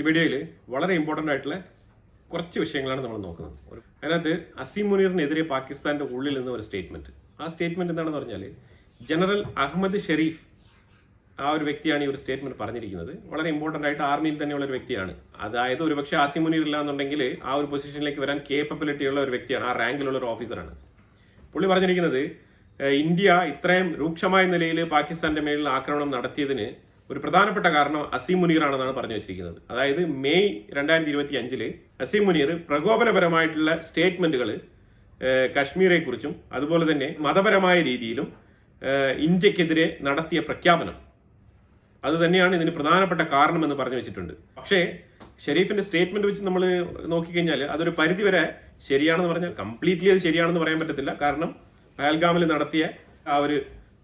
ഈ വീഡിയോയിൽ വളരെ ഇമ്പോർട്ടൻ്റ് ആയിട്ടുള്ള കുറച്ച് വിഷയങ്ങളാണ് നമ്മൾ നോക്കുന്നത്. അതിനകത്ത് അസീം മുനീറിനെതിരെ പാകിസ്ഥാൻ്റെ ഉള്ളിൽ നിന്ന് ഒരു സ്റ്റേറ്റ്മെന്റ്. ആ സ്റ്റേറ്റ്മെന്റ് എന്താണെന്ന് പറഞ്ഞാൽ ജനറൽ അഹമ്മദ് ഷെരീഫ് ആ ഒരു വ്യക്തിയാണ് ഈ ഒരു സ്റ്റേറ്റ്മെന്റ് പറഞ്ഞിരിക്കുന്നത്. വളരെ ഇമ്പോർട്ടൻ്റ് ആയിട്ട് ആർമിയിൽ തന്നെയുള്ള ഒരു വ്യക്തിയാണ്. അതായത് ഒരുപക്ഷെ അസീം മുനീർ ഇല്ല എന്നുണ്ടെങ്കിൽ ആ ഒരു പൊസിഷനിലേക്ക് വരാൻ കേപ്പബിലിറ്റി ഉള്ള ഒരു വ്യക്തിയാണ്, ആ റാങ്കിലുള്ള ഒരു ഓഫീസറാണ്. പുള്ളി പറഞ്ഞിരിക്കുന്നത് ഇന്ത്യ ഇത്രയും രൂക്ഷമായ നിലയിൽ പാകിസ്ഥാന്റെ മേളിൽ ആക്രമണം നടത്തിയതിന് ഒരു പ്രധാനപ്പെട്ട കാരണം അസീം മുനീർ ആണെന്നാണ് പറഞ്ഞു വെച്ചിരിക്കുന്നത്. അതായത് മെയ് 2025 അസീം മുനീർ പ്രകോപനപരമായിട്ടുള്ള സ്റ്റേറ്റ്മെന്റുകൾ കശ്മീരെ കുറിച്ചും അതുപോലെ തന്നെ മതപരമായ രീതിയിലും ഇന്ത്യക്കെതിരെ നടത്തിയ പ്രഖ്യാപനം അത് തന്നെയാണ് ഇതിന് പ്രധാനപ്പെട്ട കാരണമെന്ന് പറഞ്ഞു വെച്ചിട്ടുണ്ട്. പക്ഷേ ഷെരീഫിന്റെ സ്റ്റേറ്റ്മെന്റ് വെച്ച് നമ്മൾ നോക്കിക്കഴിഞ്ഞാൽ അതൊരു പരിധിവരെ ശരിയാണെന്ന് പറഞ്ഞാൽ കംപ്ലീറ്റ്ലി അത് ശരിയാണെന്ന് പറയാൻ പറ്റത്തില്ല. കാരണം പഹൽഗാമിൽ നടത്തിയ ആ ഒരു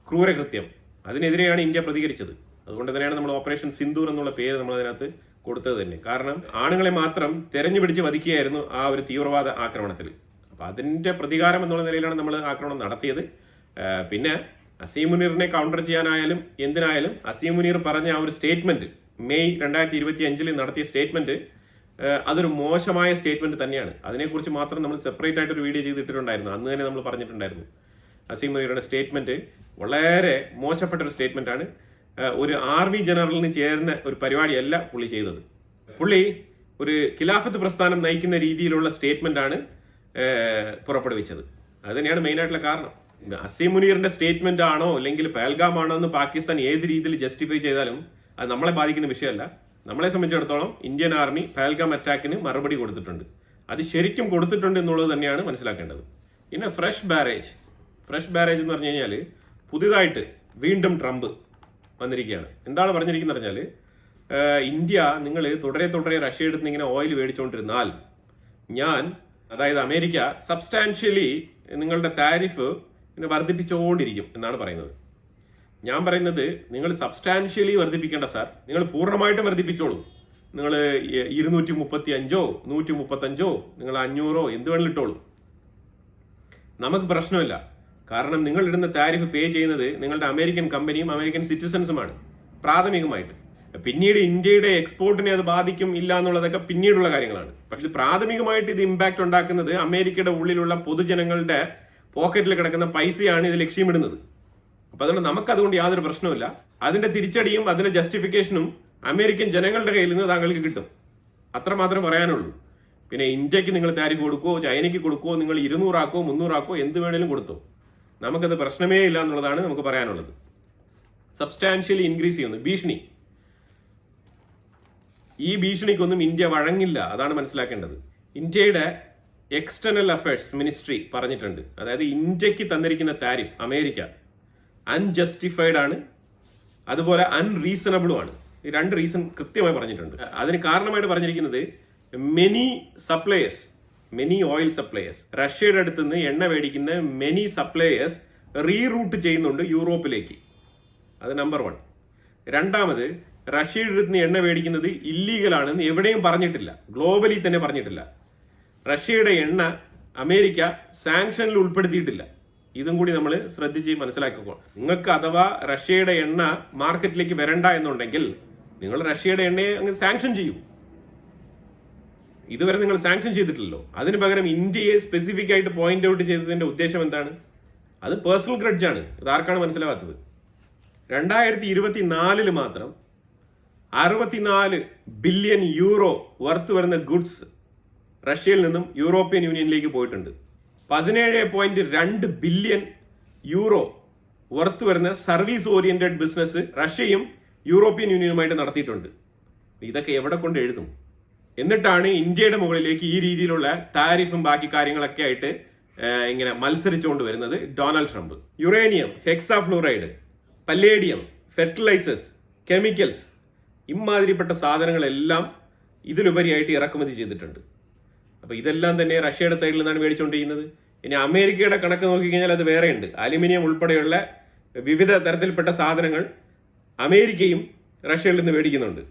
ക്രൂരകൃത്യം അതിനെതിരെയാണ് ഇന്ത്യ പ്രതികരിച്ചത്. അതുകൊണ്ട് തന്നെയാണ് നമ്മൾ ഓപ്പറേഷൻ സിന്ദൂർ എന്നുള്ള പേര് നമ്മൾ അതിനകത്ത് കൊടുത്തത് തന്നെ. കാരണം ആണുങ്ങളെ മാത്രം തെരഞ്ഞു പിടിച്ച് വധിക്കുകയായിരുന്നു ആ ഒരു തീവ്രവാദ ആക്രമണത്തിൽ. അപ്പൊ അതിന്റെ പ്രതികാരം എന്നുള്ള നിലയിലാണ് നമ്മൾ ആക്രമണം നടത്തിയത്. പിന്നെ അസീം മുനീറിനെ കൗണ്ടർ ചെയ്യാനായാലും എന്തിനായാലും അസീം മുനീർ പറഞ്ഞ ആ ഒരു സ്റ്റേറ്റ്മെന്റ് മെയ് 2025 നടത്തിയ സ്റ്റേറ്റ്മെന്റ് അതൊരു മോശമായ സ്റ്റേറ്റ്മെന്റ് തന്നെയാണ്. അതിനെക്കുറിച്ച് മാത്രം നമ്മൾ സെപ്പറേറ്റ് ആയിട്ട് ഒരു വീഡിയോ ചെയ്തിട്ടുണ്ടായിരുന്നു. അന്ന് തന്നെ നമ്മൾ പറഞ്ഞിട്ടുണ്ടായിരുന്നു അസീം മുനീറിന്റെ സ്റ്റേറ്റ്മെന്റ് വളരെ മോശപ്പെട്ട ഒരു സ്റ്റേറ്റ്മെന്റ് ആണ്. ഒരു ആർമി ജനറലിന് ചേർന്ന ഒരു പരിപാടിയല്ല പുള്ളി ചെയ്തത്. പുള്ളി ഒരു ഖിലാഫത്ത് പ്രസ്ഥാനം നയിക്കുന്ന രീതിയിലുള്ള സ്റ്റേറ്റ്മെന്റ് ആണ് പുറപ്പെടുവിച്ചത്. അത് തന്നെയാണ് മെയിൻ ആയിട്ടുള്ള കാരണം. അസീം മുനീറിന്റെ സ്റ്റേറ്റ്മെന്റ് ആണോ അല്ലെങ്കിൽ പഹൽഗാം ആണോ എന്ന് പാകിസ്ഥാൻ ഏത് രീതിയിൽ ജസ്റ്റിഫൈ ചെയ്താലും അത് നമ്മളെ ബാധിക്കുന്ന വിഷയമല്ല. നമ്മളെ സംബന്ധിച്ചിടത്തോളം ഇന്ത്യൻ ആർമി പഹൽഗാം അറ്റാക്കിന് മറുപടി കൊടുത്തിട്ടുണ്ട്. അത് ശരിക്കും കൊടുത്തിട്ടുണ്ട് എന്നുള്ളത് തന്നെയാണ് മനസ്സിലാക്കേണ്ടത്. പിന്നെ ഫ്രഷ് ബാരേജ് എന്ന് പറഞ്ഞു കഴിഞ്ഞാൽ പുതിയതായിട്ട് വീണ്ടും ട്രംപ് വന്നിരിക്കുകയാണ്. എന്താണ് പറഞ്ഞിരിക്കുന്നത് പറഞ്ഞാൽ ഇന്ത്യ നിങ്ങൾ തുടരെ റഷ്യ എടുത്ത് ഇങ്ങനെ ഓയിൽ മേടിച്ചുകൊണ്ടിരുന്നാൽ അതായത് അമേരിക്ക സബ്സ്റ്റാൻഷ്യലി നിങ്ങളുടെ താരിഫ് ഇങ്ങനെ വർദ്ധിപ്പിച്ചുകൊണ്ടിരിക്കും എന്നാണ് പറയുന്നത്. ഞാൻ പറയുന്നത് നിങ്ങൾ സബ്സ്റ്റാൻഷ്യലി വർദ്ധിപ്പിക്കേണ്ട സാർ, നിങ്ങൾ പൂർണ്ണമായിട്ടും വർദ്ധിപ്പിച്ചോളൂ. നിങ്ങൾ 235 135 നിങ്ങൾ 500 എന്ത് വേണമെങ്കിലും ഇട്ടോളൂ, നമുക്ക് പ്രശ്നമില്ല. കാരണം നിങ്ങൾ ഇടുന്ന താരിഫ് പേ ചെയ്യുന്നത് നിങ്ങളുടെ അമേരിക്കൻ കമ്പനിയും അമേരിക്കൻ സിറ്റിസൺസുമാണ് പ്രാഥമികമായിട്ട്. പിന്നീട് ഇന്ത്യയുടെ എക്സ്പോർട്ടിനെ അത് ബാധിക്കും ഇല്ല എന്നുള്ളതൊക്കെ പിന്നീടുള്ള കാര്യങ്ങളാണ്. പക്ഷെ പ്രാഥമികമായിട്ട് ഇത് ഇമ്പാക്ട് ഉണ്ടാക്കുന്നത് അമേരിക്കയുടെ ഉള്ളിലുള്ള പൊതുജനങ്ങളുടെ പോക്കറ്റിൽ കിടക്കുന്ന പൈസയാണ് ഇത് ലക്ഷ്യമിടുന്നത്. അപ്പൊ അതുകൊണ്ട് നമുക്കതുകൊണ്ട് യാതൊരു പ്രശ്നവുമില്ല. അതിന്റെ തിരിച്ചടിയും അതിന്റെ ജസ്റ്റിഫിക്കേഷനും അമേരിക്കൻ ജനങ്ങളുടെ കയ്യിൽ നിന്ന് താങ്കൾക്ക് കിട്ടും, അത്രമാത്രം പറയാനുള്ളൂ. പിന്നെ ഇന്ത്യക്ക് നിങ്ങൾ താരിഫ് കൊടുക്കുവോ ചൈനയ്ക്ക് കൊടുക്കുവോ നിങ്ങൾ 200 ആക്കോ 300 ആക്കോ എന്ത് വേണേലും കൊടുത്തോ, നമുക്കത് പ്രശ്നമേ ഇല്ല എന്നുള്ളതാണ് നമുക്ക് പറയാനുള്ളത്. സബ്സ്റ്റാൻഷ്യലി ഇൻക്രീസ് ചെയ്യുന്നു ഭീഷണി. ഈ ഭീഷണിക്കൊന്നും ഇന്ത്യ വഴങ്ങില്ല, അതാണ് മനസ്സിലാക്കേണ്ടത്. ഇന്ത്യയുടെ എക്സ്റ്റേണൽ അഫയേഴ്സ് മിനിസ്ട്രി പറഞ്ഞിട്ടുണ്ട്, അതായത് ഇന്ത്യക്ക് തന്നിരിക്കുന്ന താരിഫ് അമേരിക്ക അൺജസ്റ്റിഫൈഡ് ആണ്, അതുപോലെ അൺറീസണബിളും ആണ്. ഈ 2 റീസൺ കൃത്യമായി പറഞ്ഞിട്ടുണ്ട്. അതിന് കാരണമായിട്ട് പറഞ്ഞിരിക്കുന്നത് മെനി ഓയിൽ സപ്ലയേഴ്സ് റഷ്യയുടെ അടുത്ത് നിന്ന് എണ്ണ മേടിക്കുന്ന മെനി സപ്ലയേഴ്സ് റീറൂട്ട് ചെയ്യുന്നുണ്ട് യൂറോപ്പിലേക്ക്. അത് നമ്പർ 1. രണ്ടാമത് റഷ്യയുടെ അടുത്ത് നിന്ന് എണ്ണ മേടിക്കുന്നത് ഇല്ലീഗലാണെന്ന് എവിടെയും പറഞ്ഞിട്ടില്ല, ഗ്ലോബലി തന്നെ പറഞ്ഞിട്ടില്ല. റഷ്യയുടെ എണ്ണ അമേരിക്ക സാങ്ഷനിൽ ഉൾപ്പെടുത്തിയിട്ടില്ല. ഇതും കൂടി നമ്മൾ ശ്രദ്ധിച്ച് മനസ്സിലാക്കുക. നിങ്ങൾക്ക് അഥവാ റഷ്യയുടെ എണ്ണ മാർക്കറ്റിലേക്ക് വരണ്ട എന്നുണ്ടെങ്കിൽ നിങ്ങൾ റഷ്യയുടെ എണ്ണയെ അങ്ങ് സാങ്ഷൻ ചെയ്യൂ. ഇതുവരെ നിങ്ങൾ സാങ്ഷൻ ചെയ്തിട്ടില്ലല്ലോ. അതിന് പകരം ഇന്ത്യയെ സ്പെസിഫിക് ആയിട്ട് പോയിന്റ് ഔട്ട് ചെയ്തതിന്റെ ഉദ്ദേശം എന്താണ്? അത് പേഴ്സണൽ ഗ്രഡ്ജ് ആണ്. ഇത് ആർക്കാണ് മനസ്സിലാവാത്തത്? 2024 മാത്രം 64 ബില്യൺ യൂറോ വർത്ത് വരുന്ന ഗുഡ്സ് റഷ്യയിൽ നിന്നും യൂറോപ്യൻ യൂണിയനിലേക്ക് പോയിട്ടുണ്ട്. 17.2 ബില്യൺ യൂറോ വർത്ത് വരുന്ന സർവീസ് ഓറിയന്റഡ് ബിസിനസ് റഷ്യയും യൂറോപ്യൻ യൂണിയനുമായിട്ട് നടത്തിയിട്ടുണ്ട്. ഇതൊക്കെ എവിടെ കൊണ്ട് എഴുതും? എന്നിട്ടാണ് ഇന്ത്യയുടെ മുകളിലേക്ക് ഈ രീതിയിലുള്ള താരിഫും ബാക്കി കാര്യങ്ങളൊക്കെ ആയിട്ട് ഇങ്ങനെ മത്സരിച്ചുകൊണ്ട് വരുന്നത് Donald Trump. Uranium, hexafluoride, palladium, fertilizers, chemicals, ഇമാതിരിപ്പെട്ട സാധനങ്ങളെല്ലാം ഇതിലുപരിയായിട്ട് ഇറക്കുമതി ചെയ്തിട്ടുണ്ട്. അപ്പൊ ഇതെല്ലാം തന്നെ റഷ്യയുടെ സൈഡിൽ നിന്നാണ് മേടിച്ചുകൊണ്ടിരിക്കുന്നത്. ഇനി അമേരിക്കയുടെ കണക്ക് നോക്കിക്കഴിഞ്ഞാൽ അത് വേറെയുണ്ട്. അലുമിനിയം ഉൾപ്പെടെയുള്ള വിവിധ തരത്തിൽപ്പെട്ട സാധനങ്ങൾ അമേരിക്കയും റഷ്യയിൽ നിന്ന് മേടിക്കുന്നുണ്ട്.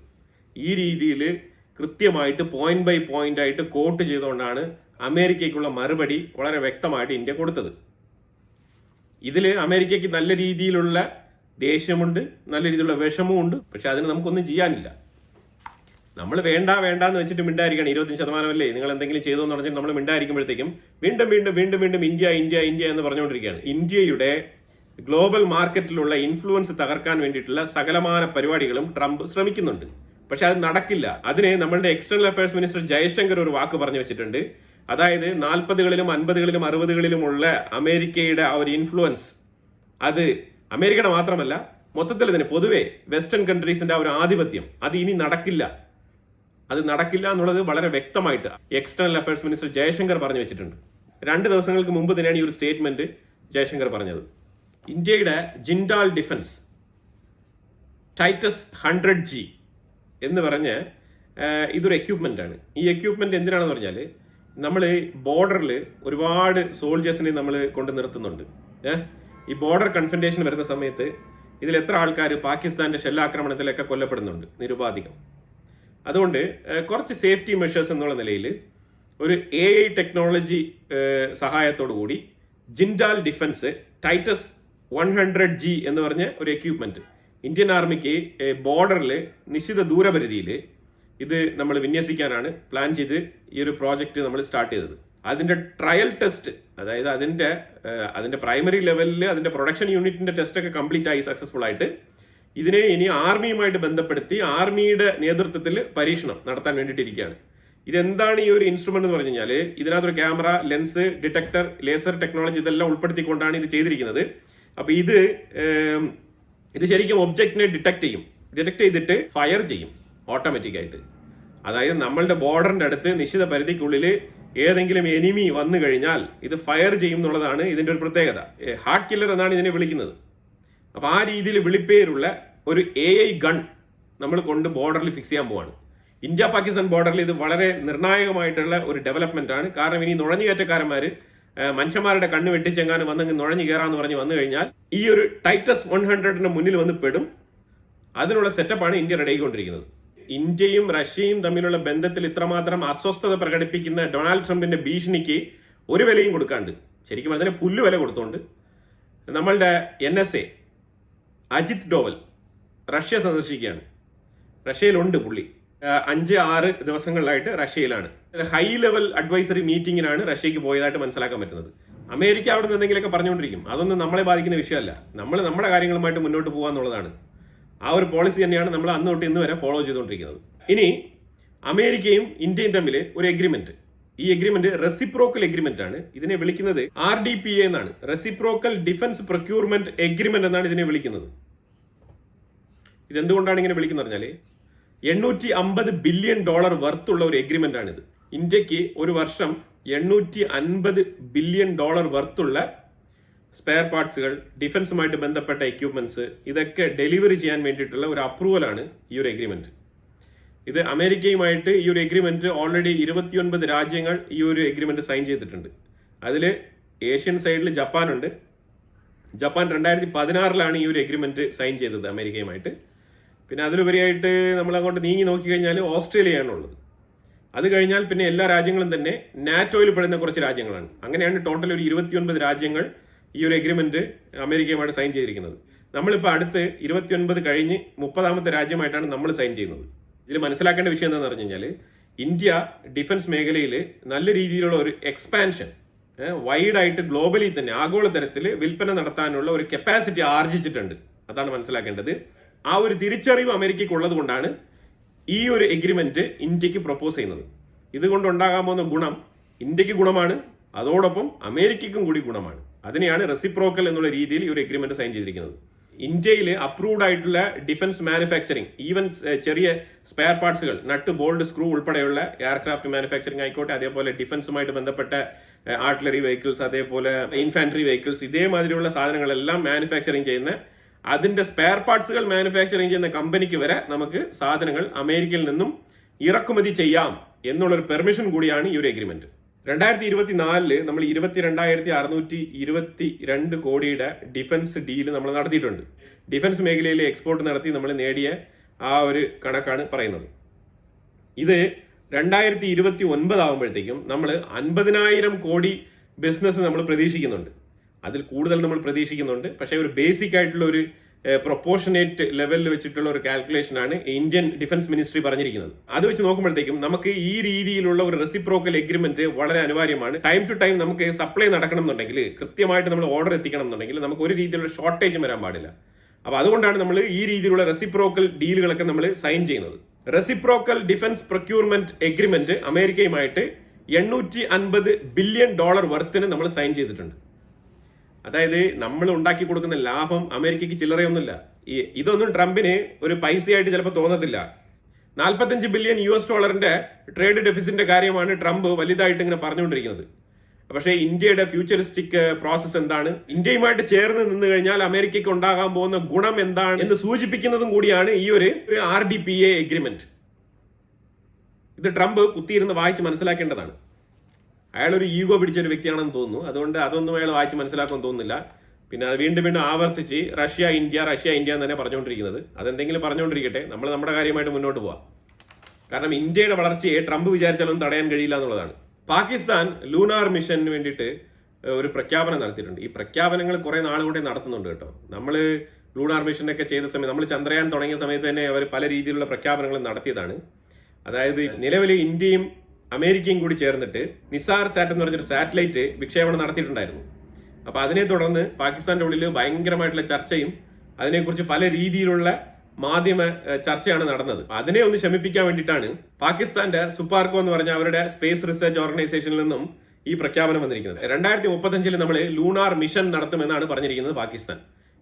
ഈ രീതിയിൽ കൃത്യമായിട്ട് പോയിന്റ് ബൈ പോയിന്റ് ആയിട്ട് കോട്ട് ചെയ്തുകൊണ്ടാണ് അമേരിക്കയ്ക്കുള്ള മറുപടി വളരെ വ്യക്തമായിട്ട് ഇന്ത്യ കൊടുത്തത്. ഇതിൽ അമേരിക്കയ്ക്ക് നല്ല രീതിയിലുള്ള ദേഷ്യമുണ്ട്, നല്ല രീതിയിലുള്ള വിഷമവും ഉണ്ട്. പക്ഷെ അതിന് നമുക്കൊന്നും ചെയ്യാനില്ല. നമ്മൾ വേണ്ടെന്ന് വെച്ചിട്ട് മിണ്ടായിരിക്കണം. 25% നിങ്ങൾ എന്തെങ്കിലും ചെയ്തു എന്ന് പറഞ്ഞാൽ നമ്മൾ മിണ്ടായിരിക്കുമ്പോഴത്തേക്കും വീണ്ടും വീണ്ടും വീണ്ടും വീണ്ടും ഇന്ത്യ ഇന്ത്യ ഇന്ത്യ എന്ന് പറഞ്ഞുകൊണ്ടിരിക്കുകയാണ്. ഇന്ത്യയുടെ ഗ്ലോബൽ മാർക്കറ്റിലുള്ള ഇൻഫ്ലുവൻസ് തകർക്കാൻ വേണ്ടിയിട്ടുള്ള സകലമാന പരിപാടികളും ട്രംപ് ശ്രമിക്കുന്നുണ്ട്. പക്ഷെ അത് നടക്കില്ല. അതിന് നമ്മളുടെ എക്സ്റ്റേണൽ അഫയേഴ്സ് മിനിസ്റ്റർ ജയശങ്കർ ഒരു വാക്ക് പറഞ്ഞു വെച്ചിട്ടുണ്ട്. അതായത് 40കളിലും 50കളിലും 60കളിലുമുള്ള അമേരിക്കയുടെ ആ ഒരു ഇൻഫ്ലുവൻസ്, അത് അമേരിക്കയുടെ മാത്രമല്ല മൊത്തത്തിൽ തന്നെ പൊതുവെ വെസ്റ്റേൺ കൺട്രീസിന്റെ ആ ഒരു ആധിപത്യം, അത് ഇനി നടക്കില്ല. അത് നടക്കില്ല എന്നുള്ളത് വളരെ വ്യക്തമായിട്ട് എക്സ്റ്റേണൽ അഫയേഴ്സ് മിനിസ്റ്റർ ജയശങ്കർ പറഞ്ഞു വെച്ചിട്ടുണ്ട്. 2 ദിവസങ്ങൾക്ക് മുമ്പ് തന്നെയാണ് ഈ ഒരു സ്റ്റേറ്റ്മെന്റ് ജയശങ്കർ പറഞ്ഞത്. ഇന്ത്യയുടെ ജിൻഡാൽ ഡിഫൻസ് ടൈറ്റസ് 100G എന്ന് പറഞ്ഞ് ഇതൊരു എക്യുപ്മെന്റ് ആണ്. ഈ എക്യുപ്മെന്റ് എന്തിനാണെന്ന് പറഞ്ഞാൽ നമ്മൾ ബോർഡറിൽ ഒരുപാട് സോൾജേഴ്സിനെ നമ്മൾ കൊണ്ട് നിർത്തുന്നുണ്ട്. ഈ ബോർഡർ കൺഫ്രന്റേഷൻ വരുന്ന സമയത്ത് ഇതിൽ എത്ര ആൾക്കാർ പാകിസ്ഥാന്റെ ഷെല്ലാക്രമണത്തിലൊക്കെ കൊല്ലപ്പെടുന്നുണ്ട് നിരുപാധികം. അതുകൊണ്ട് കുറച്ച് സേഫ്റ്റി മെഷേഴ്സ് എന്നുള്ള നിലയിൽ ഒരു AI ടെക്നോളജി സഹായത്തോടു കൂടി ജിൻഡാൽ ഡിഫൻസ് ടൈറ്റസ് 100G എന്ന് പറഞ്ഞ ഒരു എക്യുപ്മെന്റ് ഇന്ത്യൻ ആർമിക്ക് ബോർഡറിൽ നിശ്ചിത ദൂരപരിധിയിൽ ഇത് നമ്മൾ വിന്യസിക്കാനാണ് പ്ലാൻ ചെയ്ത് ഈ ഒരു പ്രോജക്റ്റ് നമ്മൾ സ്റ്റാർട്ട് ചെയ്തത്. അതിന്റെ ട്രയൽ ടെസ്റ്റ്, അതായത് അതിന്റെ പ്രൈമറി ലെവലിൽ അതിന്റെ പ്രൊഡക്ഷൻ യൂണിറ്റിന്റെ ടെസ്റ്റ് ഒക്കെ കംപ്ലീറ്റ് ആയി സക്സസ്ഫുൾ ആയിട്ട് ഇതിനെ ഇനി ആർമിയുമായിട്ട് ബന്ധപ്പെടുത്തി ആർമിയുടെ നേതൃത്വത്തിൽ പരീക്ഷണം നടത്താൻ വേണ്ടിയിട്ടിരിക്കുകയാണ്. ഇതെന്താണ് ഈ ഒരു ഇൻസ്ട്രുമെന്റ് എന്ന് പറഞ്ഞു കഴിഞ്ഞാൽ ഇതിനകത്തൊരു camera, lens, detector, laser technology ഇതെല്ലാം ഉൾപ്പെടുത്തിക്കൊണ്ടാണ് ഇത് ചെയ്തിരിക്കുന്നത്. അപ്പൊ ഇത് ശരിക്കും ഒബ്ജക്റ്റിനെ ഡിറ്റക്ട് ചെയ്തിട്ട് ഫയർ ചെയ്യും ഓട്ടോമാറ്റിക് ആയിട്ട്. അതായത് നമ്മളുടെ ബോർഡറിന്റെ അടുത്ത് നിശ്ചിത പരിധിക്കുള്ളിൽ ഏതെങ്കിലും എനിമി വന്നു കഴിഞ്ഞാൽ ഇത് ഫയർ ചെയ്യും എന്നുള്ളതാണ് ഇതിന്റെ ഒരു പ്രത്യേകത. ഹാർട്ട് കില്ലർ എന്നാണ് ഇതിനെ വിളിക്കുന്നത്. അപ്പൊ ആ രീതിയിൽ വിളിപ്പേരുള്ള ഒരു AI ഗൺ നമ്മൾ കൊണ്ട് ബോർഡറിൽ ഫിക്സ് ചെയ്യാൻ പോവാണ്. ഇന്ത്യ പാകിസ്ഥാൻ ബോർഡറിൽ ഇത് വളരെ നിർണായകമായിട്ടുള്ള ഒരു ഡെവലപ്മെന്റ് ആണ്. കാരണം ഇനി നുഴഞ്ഞുകയറ്റക്കാരന്മാര് മനുഷ്യന്മാരുടെ കണ്ണ് വെട്ടിച്ചെങ്ങാനും വന്നെങ്കിൽ നുഴഞ്ഞു കയറാന്ന് പറഞ്ഞ് വന്നു കഴിഞ്ഞാൽ ഈ ഒരു ടൈറ്റസ് 100ന്റെ മുന്നിൽ വന്ന് പെടും. അതിനുള്ള സെറ്റപ്പാണ് ഇന്ത്യ റെഡി ആയിക്കൊണ്ടിരിക്കുന്നത്. ഇന്ത്യയും റഷ്യയും തമ്മിലുള്ള ബന്ധത്തിൽ ഇത്രമാത്രം അസ്വസ്ഥത പ്രകടിപ്പിക്കുന്ന ഡൊണാൾഡ് ട്രംപിന്റെ ഭീഷണിക്ക് ഒരു വിലയും കൊടുക്കാണ്ട്, ശരിക്കും അതിന് പുല്ലുവില കൊടുത്തോണ്ട് നമ്മളുടെ NSA അജിത് ഡോവൽ റഷ്യ സന്ദർശിക്കുകയാണ്. റഷ്യയിലുണ്ട് പുള്ളി. 5-6 ദിവസങ്ങളിലായിട്ട് റഷ്യയിലാണ്. ഹൈ ലെവൽ അഡ്വൈസറി മീറ്റിംഗിനാണ് റഷ്യക്ക് പോയതായിട്ട് മനസ്സിലാക്കാൻ പറ്റുന്നത്. അമേരിക്ക അവിടെ നിന്ന് എന്തെങ്കിലുമൊക്കെ പറഞ്ഞുകൊണ്ടിരിക്കും. അതൊന്നും നമ്മളെ ബാധിക്കുന്ന വിഷയമല്ല. നമ്മൾ നമ്മുടെ കാര്യങ്ങളുമായിട്ട് മുന്നോട്ട് പോകാന്നുള്ളതാണ്. ആ ഒരു പോളിസി തന്നെയാണ് നമ്മൾ അന്ന് തൊട്ട് ഇന്ന് വരെ ഫോളോ ചെയ്തുകൊണ്ടിരിക്കുന്നത്. ഇനി അമേരിക്കയും ഇന്ത്യയും തമ്മിൽ ഒരു എഗ്രിമെന്റ്, ഈ എഗ്രിമെന്റ് റെസിപ്രോക്കൽ എഗ്രിമെന്റ് ആണ്. ഇതിനെ വിളിക്കുന്നത് RDPA എന്നാണ്. റെസിപ്രോക്കൽ ഡിഫൻസ് പ്രൊക്യൂർമെന്റ് എഗ്രിമെന്റ് എന്നാണ് ഇതിനെ വിളിക്കുന്നത്. ഇതെന്തുകൊണ്ടാണ് ഇങ്ങനെ വിളിക്കുന്നത് പറഞ്ഞാല് $850 ബില്യൺ വർത്തുള്ള ഒരു എഗ്രിമെന്റ് ആണിത്. ഇന്ത്യക്ക് ഒരു വർഷം $850 ബില്യൺ വർത്തുള്ള സ്പെയർ പാർട്സുകൾ, ഡിഫൻസുമായിട്ട് ബന്ധപ്പെട്ട എക്യുപ്മെന്റ്സ് ഇതൊക്കെ ഡെലിവറി ചെയ്യാൻ വേണ്ടിയിട്ടുള്ള ഒരു അപ്രൂവലാണ് ഈ ഒരു എഗ്രിമെന്റ്. ഇത് അമേരിക്കയുമായിട്ട് ഈ ഒരു എഗ്രിമെന്റ് ഓൾറെഡി 29 രാജ്യങ്ങൾ ഈ ഒരു എഗ്രിമെന്റ് സൈൻ ചെയ്തിട്ടുണ്ട്. അതിൽ ഏഷ്യൻ സൈഡിൽ ജപ്പാനുണ്ട്. ജപ്പാൻ 2016 ഈ ഒരു എഗ്രിമെന്റ് സൈൻ ചെയ്തത് അമേരിക്കയുമായിട്ട്. പിന്നെ അതിലുപരിയായിട്ട് നമ്മൾ അങ്ങോട്ട് നീങ്ങി നോക്കിക്കഴിഞ്ഞാൽ ഓസ്ട്രേലിയയാണുള്ളത്. അത് കഴിഞ്ഞാൽ പിന്നെ എല്ലാ രാജ്യങ്ങളും തന്നെ നാറ്റോയിൽ പെടുന്ന കുറച്ച് രാജ്യങ്ങളാണ്. അങ്ങനെയാണ് ടോട്ടൽ ഒരു 29 രാജ്യങ്ങൾ ഈ ഒരു എഗ്രിമെന്റ് അമേരിക്കയുമായിട്ട് സൈൻ ചെയ്തിരിക്കുന്നത്. നമ്മളിപ്പോൾ അടുത്ത് 29 കഴിഞ്ഞ് 30ാമത്തെ രാജ്യമായിട്ടാണ് നമ്മൾ സൈൻ ചെയ്യുന്നത്. ഇതിൽ മനസ്സിലാക്കേണ്ട വിഷയം എന്താണെന്ന് പറഞ്ഞു കഴിഞ്ഞാൽ ഇന്ത്യ ഡിഫൻസ് മേഖലയിൽ നല്ല രീതിയിലുള്ള ഒരു എക്സ്പാൻഷൻ വൈഡായിട്ട് ഗ്ലോബലി തന്നെ ആഗോളതലത്തിൽ വിൽപ്പന നടത്താനുള്ള ഒരു കപ്പാസിറ്റി ആർജിച്ചിട്ടുണ്ട്. അതാണ് മനസ്സിലാക്കേണ്ടത്. ആ ഒരു തിരിച്ചറിവ് അമേരിക്കയ്ക്ക് ഉള്ളത് കൊണ്ടാണ് ഈ ഒരു എഗ്രിമെന്റ് ഇന്ത്യക്ക് പ്രപ്പോസ് ചെയ്യുന്നത്. ഇതുകൊണ്ട് ഉണ്ടാകാൻ പോകുന്ന ഗുണം ഇന്ത്യക്ക് ഗുണമാണ്, അതോടൊപ്പം അമേരിക്കയ്ക്കും കൂടി ഗുണമാണ്. അതിനെയാണ് റെസിപ്രോക്കൽ എന്നുള്ള രീതിയിൽ ഈ ഒരു എഗ്രിമെന്റ് സൈൻ ചെയ്തിരിക്കുന്നത്. ഇന്ത്യയിൽ അപ്രൂവ്ഡ് ആയിട്ടുള്ള ഡിഫൻസ് മാനുഫാക്ചറിങ്, ഈവൻ ചെറിയ സ്പെയർ പാർട്സുകൾ, നട്ട്, ബോൾഡ്, സ്ക്രൂ ഉൾപ്പെടെയുള്ള എയർക്രാഫ്റ്റ് മാനുഫാക്ചറിങ് ആയിക്കോട്ടെ, അതേപോലെ ഡിഫൻസുമായിട്ട് ബന്ധപ്പെട്ട ആർട്ടിലറി വെഹിക്കിൾസ്, അതേപോലെ ഇൻഫാൻട്രി വെഹിക്കിൾസ്, ഇതേമാതിരിയുള്ള സാധനങ്ങളെല്ലാം മാനുഫാക്ചറിങ് ചെയ്യുന്ന, അതിന്റെ സ്പെയർ പാർട്സുകൾ മാനുഫാക്ചറിങ് ചെയ്യുന്ന കമ്പനിക്ക് വരെ നമുക്ക് സാധനങ്ങൾ അമേരിക്കയിൽ നിന്നും ഇറക്കുമതി ചെയ്യാം എന്നുള്ളൊരു പെർമിഷൻ കൂടിയാണ് ഈ ഒരു എഗ്രിമെന്റ്. 2024 നമ്മൾ 22,622 കോടിയുടെ ഡിഫൻസ് ഡീല് നമ്മൾ നടത്തിയിട്ടുണ്ട്. ഡിഫൻസ് മേഖലയിൽ എക്സ്പോർട്ട് നടത്തി നമ്മൾ നേടിയ ആ ഒരു കണക്കാണ് പറയുന്നത്. ഇത് 2029 ആകുമ്പോഴത്തേക്കും നമ്മൾ 50,000 കോടി ബിസിനസ് നമ്മൾ പ്രതീക്ഷിക്കുന്നുണ്ട്. അതിൽ കൂടുതൽ നമ്മൾ പ്രതീക്ഷിക്കുന്നുണ്ട്. പക്ഷേ ഒരു ബേസിക് ആയിട്ടുള്ള ഒരു പ്രൊപ്പോർഷനേറ്റ് ലെവലിൽ വെച്ചിട്ടുള്ള ഒരു കാൽക്കുലേഷനാണ് ഇന്ത്യൻ ഡിഫൻസ് മിനിസ്ട്രി പറഞ്ഞിരിക്കുന്നത്. അത് വെച്ച് നോക്കുമ്പോഴത്തേക്കും നമുക്ക് ഈ രീതിയിലുള്ള ഒരു റെസിപ്രോക്കൽ എഗ്രിമെന്റ് വളരെ അനിവാര്യമാണ്. ടൈം ടു ടൈം നമുക്ക് സപ്ലൈ നടക്കണം എന്നുണ്ടെങ്കിൽ, കൃത്യമായിട്ട് നമ്മൾ ഓർഡർ എത്തിക്കണം എന്നുണ്ടെങ്കിൽ നമുക്ക് ഒരു രീതിയിലുള്ള ഷോർട്ടേജും വരാൻ പാടില്ല. അപ്പോൾ അതുകൊണ്ടാണ് നമ്മൾ ഈ രീതിയിലുള്ള റെസിപ്രോക്കൽ ഡീലുകളൊക്കെ നമ്മൾ സൈൻ ചെയ്യുന്നത്. റെസിപ്രോക്കൽ ഡിഫൻസ് പ്രൊക്യൂർമെന്റ് എഗ്രിമെന്റ് അമേരിക്കയുമായിട്ട് $850 ബില്യൺ വർത്തിന് നമ്മൾ സൈൻ ചെയ്തിട്ടുണ്ട്. അതായത് നമ്മൾ ഉണ്ടാക്കി കൊടുക്കുന്ന ലാഭം അമേരിക്കയ്ക്ക് ചില്ലറയൊന്നുമില്ല. ഇതൊന്നും ട്രംപിന് ഒരു പൈസയായിട്ട് ചിലപ്പോൾ തോന്നത്തില്ല. $45 ബില്യൺ ട്രേഡ് ഡെഫിസിറ്റിന്റെ കാര്യമാണ് ട്രംപ് വലുതായിട്ട് ഇങ്ങനെ പറഞ്ഞുകൊണ്ടിരിക്കുന്നത്. പക്ഷേ ഇന്ത്യയുടെ ഫ്യൂച്ചറിസ്റ്റിക് പ്രോസസ് എന്താണ്, ഇന്ത്യയുമായിട്ട് ചേർന്ന് നിന്ന് കഴിഞ്ഞാൽ അമേരിക്കയ്ക്ക് ഉണ്ടാകാൻ പോകുന്ന ഗുണം എന്താണ് എന്ന് സൂചിപ്പിക്കുന്നതും കൂടിയാണ് ഈ ഒരു RDPA എഗ്രിമെന്റ്. ഇത് ട്രംപ് കുത്തിയിരുന്ന് വായിച്ച് മനസ്സിലാക്കേണ്ടതാണ്. അയാൾ ഒരു ഈഗോ പിടിച്ച ഒരു വ്യക്തിയാണെന്ന് തോന്നുന്നു. അതുകൊണ്ട് അതൊന്നും അയാൾ വായിച്ച് മനസ്സിലാക്കുമെന്ന് തോന്നുന്നില്ല. പിന്നെ അത് വീണ്ടും വീണ്ടും ആവർത്തിച്ച് റഷ്യ ഇന്ത്യ എന്ന് തന്നെ പറഞ്ഞുകൊണ്ടിരിക്കുന്നത്. അതെന്തെങ്കിലും പറഞ്ഞുകൊണ്ടിരിക്കട്ടെ, നമ്മൾ നമ്മുടെ കാര്യമായിട്ട് മുന്നോട്ട് പോവാം. കാരണം ഇന്ത്യയുടെ വളർച്ചയെ ട്രംപ് വിചാരിച്ചാലൊന്നും തടയാൻ കഴിയില്ല എന്നുള്ളതാണ്. പാകിസ്ഥാൻ ലൂണാർ മിഷന് വേണ്ടിയിട്ട് ഒരു പ്രഖ്യാപനം നടത്തിയിട്ടുണ്ട്. ഈ പ്രഖ്യാപനങ്ങൾ കുറെ നാളുകൂടെ നടത്തുന്നുണ്ട് കേട്ടോ. നമ്മൾ ലൂണാർ മിഷനൊക്കെ ചെയ്ത സമയത്ത്, നമ്മൾ ചന്ദ്രയാൻ തുടങ്ങിയ സമയത്ത് തന്നെ അവർ പല രീതിയിലുള്ള പ്രഖ്യാപനങ്ങൾ നടത്തിയതാണ്. അതായത് നിലവിൽ ഇന്ത്യയും അമേരിക്കയും കൂടി ചേർന്നിട്ട് നിസാർ സാറ്റ് എന്ന് പറഞ്ഞൊരു സാറ്റലൈറ്റ് വിക്ഷേപണം നടത്തിയിട്ടുണ്ടായിരുന്നു. അപ്പൊ അതിനെ തുടർന്ന് പാകിസ്ഥാന്റെ ഉള്ളിൽ ഭയങ്കരമായിട്ടുള്ള ചർച്ചയും അതിനെക്കുറിച്ച് പല രീതിയിലുള്ള മാധ്യമ ചർച്ചയാണ് നടന്നത്. അതിനെ ഒന്ന് ശമിപ്പിക്കാൻ വേണ്ടിയിട്ടാണ് പാകിസ്ഥാന്റെ സുപ്പാർക്കോ എന്ന് പറഞ്ഞ അവരുടെ സ്പേസ് റിസർച്ച് ഓർഗനൈസേഷനിൽ നിന്നും ഈ പ്രഖ്യാപനം വന്നിരിക്കുന്നത്. 2035 നമ്മൾ ലൂണാർ മിഷൻ നടത്തുമെന്നാണ് പറഞ്ഞിരിക്കുന്നത് പാകിസ്ഥാൻ.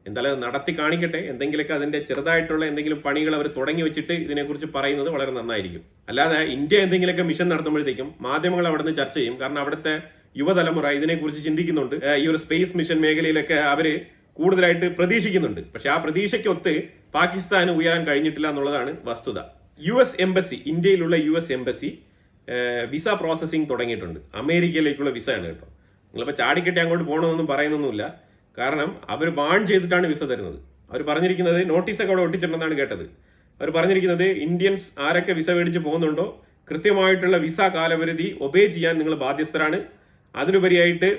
എന്തായാലും നടത്തി കാണിക്കട്ടെ. എന്തെങ്കിലുമൊക്കെ അതിന്റെ ചെറുതായിട്ടുള്ള എന്തെങ്കിലും പണികൾ അവർ തുടങ്ങി വെച്ചിട്ട് ഇതിനെക്കുറിച്ച് പറയുന്നത് വളരെ നന്നായിരിക്കും. അല്ലാതെ ഇന്ത്യ എന്തെങ്കിലുമൊക്കെ മിഷൻ നടത്തുമ്പോഴത്തേക്കും മാധ്യമങ്ങൾ അവിടെ നിന്ന് ചർച്ച ചെയ്യും. കാരണം അവിടുത്തെ യുവതലമുറ ഇതിനെക്കുറിച്ച് ചിന്തിക്കുന്നുണ്ട്. ഈ ഒരു സ്പേസ് മിഷൻ മേഖലയിലൊക്കെ അവര് കൂടുതലായിട്ട് പ്രതീക്ഷിക്കുന്നുണ്ട്. പക്ഷെ ആ പ്രതീക്ഷയ്ക്കൊത്ത് പാകിസ്ഥാന് ഉയരാൻ കഴിഞ്ഞിട്ടില്ല എന്നുള്ളതാണ് വസ്തുത. ഇന്ത്യയിലുള്ള US എംബസി വിസ പ്രോസസ്സിംഗ് തുടങ്ങിയിട്ടുണ്ട്. അമേരിക്കയിലേക്കുള്ള വിസ ആണ് കേട്ടോ. നിങ്ങളിപ്പോൾ ചാടിക്കെട്ടി അങ്ങോട്ട് പോകണമെന്നൊന്നും പറയുന്നൊന്നുമില്ല. കാരണം അവർ ബാൺ ചെയ്തിട്ടാണ് വിസ തരുന്നത്. അവർ പറഞ്ഞിരിക്കുന്നത്, നോട്ടീസൊക്കെ അവിടെ ഒട്ടിച്ചിട്ടുണ്ടെന്നാണ് കേട്ടത്. അവർ പറഞ്ഞിരിക്കുന്നത് ഇന്ത്യൻസ് ആരൊക്കെ വിസ മേടിച്ച് പോകുന്നുണ്ടോ കൃത്യമായിട്ടുള്ള വിസ കാലപരിധി ഒബേ ചെയ്യാൻ നിങ്ങൾ ബാധ്യസ്ഥരാണ്. അതിനുപരിയായിട്ട്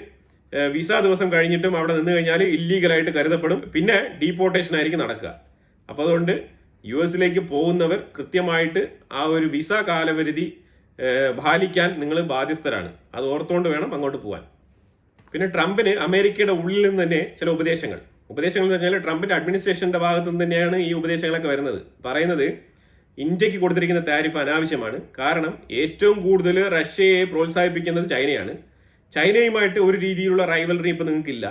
വിസ ദിവസം കഴിഞ്ഞിട്ടും അവിടെ നിന്ന് കഴിഞ്ഞാൽ ഇല്ലീഗലായിട്ട് കരുതപ്പെടും. പിന്നെ ഡീപ്പോർട്ടേഷൻ ആയിരിക്കും നടക്കുക. അപ്പോൾ അതുകൊണ്ട് US പോകുന്നവർ കൃത്യമായിട്ട് ആ ഒരു വിസ കാലപരിധി പാലിക്കാൻ നിങ്ങൾ ബാധ്യസ്ഥരാണ്. അത് ഓർത്തുകൊണ്ട് വേണം അങ്ങോട്ട് പോകാൻ. പിന്നെ ട്രംപിന് അമേരിക്കയുടെ ഉള്ളിൽ നിന്ന് തന്നെ ചില ഉപദേശങ്ങൾ എന്ന് പറഞ്ഞാൽ ട്രംപിന്റെ അഡ്മിനിസ്ട്രേഷന്റെ ഭാഗത്തു നിന്ന് തന്നെയാണ് ഈ ഉപദേശങ്ങളൊക്കെ വരുന്നത്. പറയുന്നത് ഇന്ത്യക്ക് കൊടുത്തിരിക്കുന്ന താരിഫ് അനാവശ്യമാണ്. കാരണം ഏറ്റവും കൂടുതൽ റഷ്യയെ പ്രോത്സാഹിപ്പിക്കുന്നത് ചൈനയാണ്. ചൈനയുമായിട്ട് ഒരു രീതിയിലുള്ള റൈവലറി ഇപ്പൊ നിങ്ങൾക്കില്ല.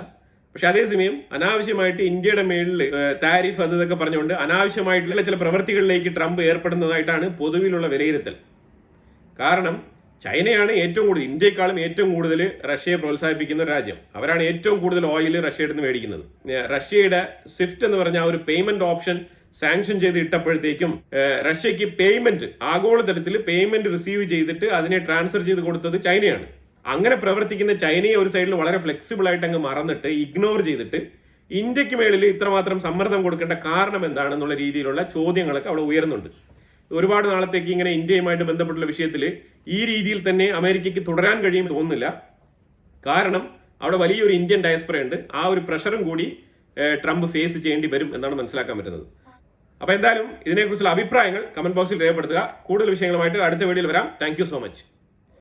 പക്ഷെ അതേസമയം അനാവശ്യമായിട്ട് ഇന്ത്യയുടെ മേളിൽ താരിഫ് അതൊക്കെ പറഞ്ഞുകൊണ്ട് അനാവശ്യമായിട്ടുള്ള ചില പ്രവൃത്തികളിലേക്ക് ട്രംപ് ഏർപ്പെടുന്നതായിട്ടാണ് പൊതുവിലുള്ള വിലയിരുത്തൽ. കാരണം ചൈനയാണ് ഏറ്റവും കൂടുതൽ, ഇന്ത്യയെക്കാളും ഏറ്റവും കൂടുതൽ റഷ്യയെ പ്രോത്സാഹിപ്പിക്കുന്ന രാജ്യം. അവരാണ് ഏറ്റവും കൂടുതൽ ഓയിൽ റഷ്യയുടെ നിന്ന് മേടിക്കുന്നത്. റഷ്യയുടെ സ്വിഫ്റ്റ് എന്ന് പറഞ്ഞ ഒരു പേയ്മെന്റ് ഓപ്ഷൻ സാങ്ഷൻ ചെയ്ത് ഇട്ടപ്പോഴത്തേക്കും റഷ്യക്ക് പേയ്മെന്റ്, ആഗോളതലത്തിൽ പേയ്മെന്റ് റിസീവ് ചെയ്തിട്ട് അതിനെ ട്രാൻസ്ഫർ ചെയ്ത് കൊടുത്തത് ചൈനയാണ്. അങ്ങനെ പ്രവർത്തിക്കുന്ന ചൈനയെ ഒരു സൈഡിൽ വളരെ ഫ്ലെക്സിബിൾ ആയിട്ട് അങ്ങ് മറന്നിട്ട് ഇഗ്നോർ ചെയ്തിട്ട് ഇന്ത്യക്ക് മേളിൽ ഇത്രമാത്രം സമ്മർദ്ദം കൊടുക്കേണ്ട കാരണം എന്താണെന്നുള്ള രീതിയിലുള്ള ചോദ്യങ്ങളൊക്കെ അവിടെ ഉയരുന്നുണ്ട്. ഒരുപാട് നാളത്തേക്ക് ഇങ്ങനെ ഇന്ത്യയുമായിട്ട് ബന്ധപ്പെട്ടുള്ള വിഷയത്തിൽ ഈ രീതിയിൽ തന്നെ അമേരിക്കയ്ക്ക് തുടരാൻ കഴിയുമെന്ന് തോന്നുന്നില്ല. കാരണം അവിടെ വലിയൊരു ഇന്ത്യൻ ഡയസ്പറയുണ്ട്. ആ ഒരു പ്രഷറും കൂടി ട്രംപ് ഫേസ് ചെയ്യേണ്ടി വരും എന്നാണ് മനസ്സിലാക്കാൻ പറ്റുന്നത്. അപ്പോൾ എന്തായാലും ഇതിനെക്കുറിച്ചുള്ള അഭിപ്രായങ്ങൾ കമന്റ് ബോക്സിൽ രേഖപ്പെടുത്തുക. കൂടുതൽ വിഷയങ്ങളുമായിട്ട് അടുത്ത വീഡിയോയിൽ വരാം. Thank you so much.